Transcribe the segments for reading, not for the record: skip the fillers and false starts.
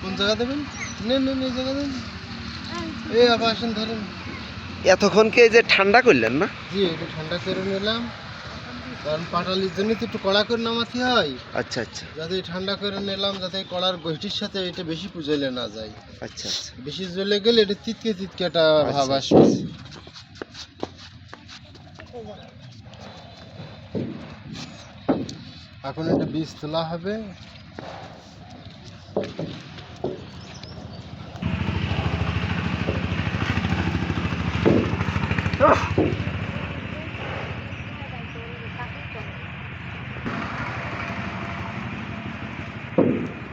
কোন জায়গা দেবেন? নেন নেন, এই জায়গা দেন। এই আবার আসেন, ধরেন। এতক্ষণকে এই যে ঠান্ডা করলেন না? জি, একটু ঠান্ডা করে নিলাম, কারণ পাটালির জন্য তো একটু কড়া করে নামাতে হয়। আচ্ছা আচ্ছা যাতে ঠান্ডা করে নিলাম, যাতে কড়ার গোষ্ঠীর সাথে এটা বেশি জ্বলে না যায়। আচ্ছা আচ্ছা বেশি জ্বলে গেলে এটা তিতকে তিতকে একটা ভাব আচ্ছা, আসবে। এখন এটা বীজ তোলা হবে।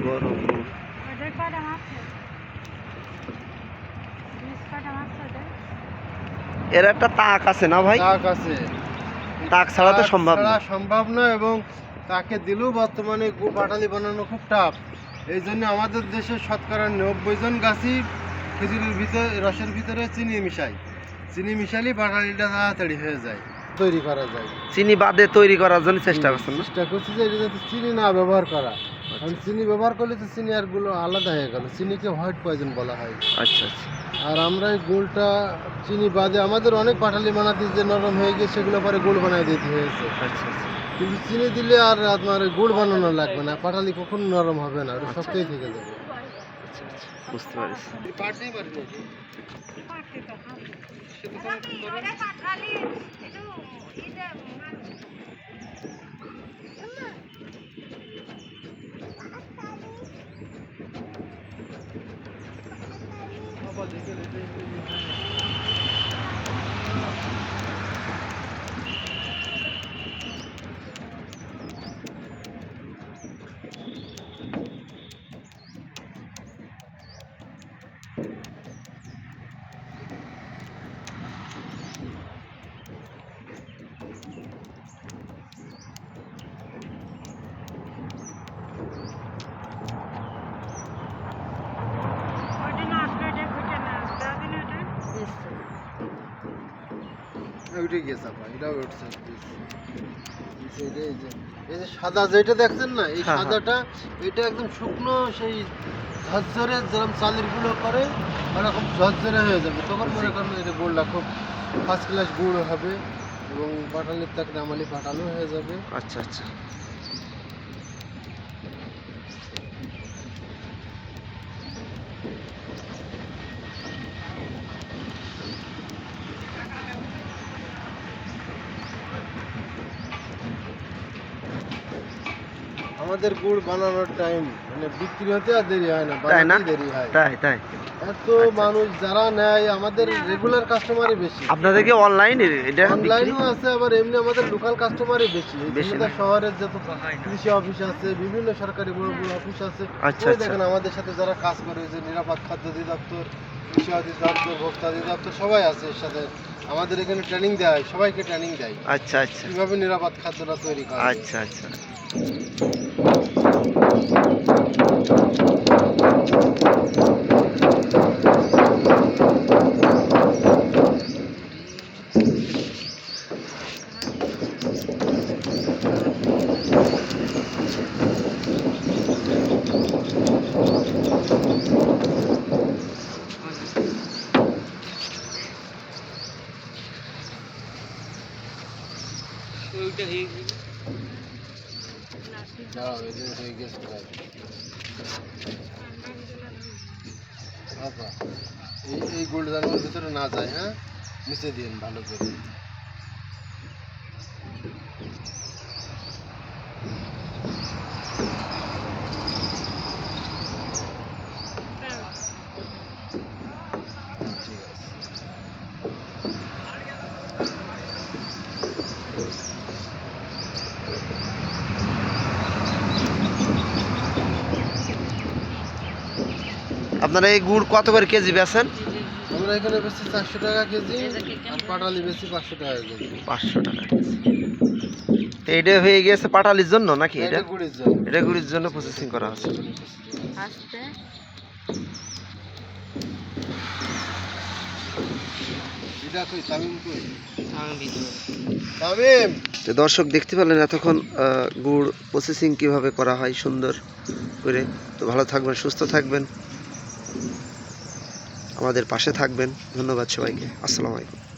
গরম এর একটা তাক আছে না ভাই? তাক আছে, তাক ছাড়া তো সম্ভব না। সম্ভব না, এবং তাকে দিলেও বর্তমানে পাটালি বানানো খুব টাফ। এই জন্য আমাদের দেশে শতকরা 90 জন গাছই খেজুরের ভিতরে রসের ভিতরে চিনি মিশায়। চিনি মিশালে পাটালিটা তাড়াতাড়ি হয়ে যায়, তৈরি করা যায়। চিনি বাদে তৈরি করার জন্য চেষ্টা করছেন না? চেষ্টা করছি যে এটা যাতে চিনি না ব্যবহার করা, কারণ চিনি ব্যবহার করলে তো চিনি আর গুলো আলাদা হয়ে গেল। চিনিকে হোয়াইট পয়জন বলা হয়। আচ্ছা আচ্ছা আর আমরা এই গুড়টা চিনি বাদে আমাদের অনেক পাটালি বানাতে যে নরম হয়ে গিয়ে সেগুলো পরে গুড় বানাই দিতে হয়েছে। আচ্ছা আচ্ছা কিন্তু চিনি দিলে আর আপনার ওই গুড় বানানো লাগবে না, পাটালি কখনো নরম হবে না, ওটা শক্তই থেকে যাবে। আচ্ছা আচ্ছা বুঝতে পারছি। উঠে গেছে আপা, এটাও উঠছে। এই যে সাদা যেটা দেখছেন না, এই হ্যাঁ, সাদাটা এটা একদম শুকনো, সেই ঝরঝরে যেরকম চালের গুঁড়ো করে ওরকম ঝরঝরে হয়ে যাবে। তখন মনে করেন এটা গুড়টা খুব ফার্স্ট ক্লাস গুঁড়ো হবে, এবং পাটালির তাক নামালি পাটালো হয়ে যাবে। আচ্ছা আচ্ছা আমাদের গুড় বানানোর টাইম মানে বিক্রি হতে আর দেরি হয় না, তাই না? বানাতেই দেরি হয়। তাই তাই এত মানুষ যারা নেয়, আমাদের রেগুলার কাস্টমারই বেশি। আপনাদের কি অনলাইন এটা বিক্রি? অনলাইনও আছে, আবার এমনি আমাদের লোকাল কাস্টমারই বেশি। বেশি আমাদের শহরের যত কৃষি অফিস আছে, বিভিন্ন সরকারি বড় বড় অফিস আছে, আচ্ছা, ওই আচ্ছা। দেখেন আমাদের সাথে যারা কাজ করে, যে নিরাপদ খাদ্য অধিদপ্তর, কৃষি অধিদপ্তর, ভোক্তা অধিদপ্তর, সবাই আছে এর সাথে। আমাদের এখানে ট্রেনিং দেয় হয়, সবাইকে ট্রেনিং দেয় আচ্ছা আচ্ছা কিভাবে নিরাপদ খাদ্যটা তৈরি করে। আচ্ছা আচ্ছা দাঁড়াও, এই যে হয়ে গেছে প্রায়। আচ্ছা, এই গোল্ড জানার ভিতরে না যায়, হ্যাঁ, মিশে দিন ভালো করে। ঠিক আছে। আপনারা এই গুড় কত করে কেজি বেচেন? আমরা এখানে বেশি 400 টাকা কেজি, আর পাটালি বেশি 500 টাকা কেজি। 500 টাকা কেজি। তো এটা হয়ে গেছে পাটালির জন্য নাকি? এটা এটা গুড়ের জন্য। এটা গুড়ির জন্য প্রসেসিং করা হচ্ছে। এটা কই তামিম কই? আমি ভিতরে তামিম তো দর্শক দেখতে পেলেন এতক্ষণ গুড় প্রসেসিং কিভাবে করা হয় সুন্দর করে। তো ভালো থাকবেন, সুস্থ থাকবেন, আমাদের পাশে থাকবেন। ধন্যবাদ সবাইকে। আসসালামু আলাইকুম।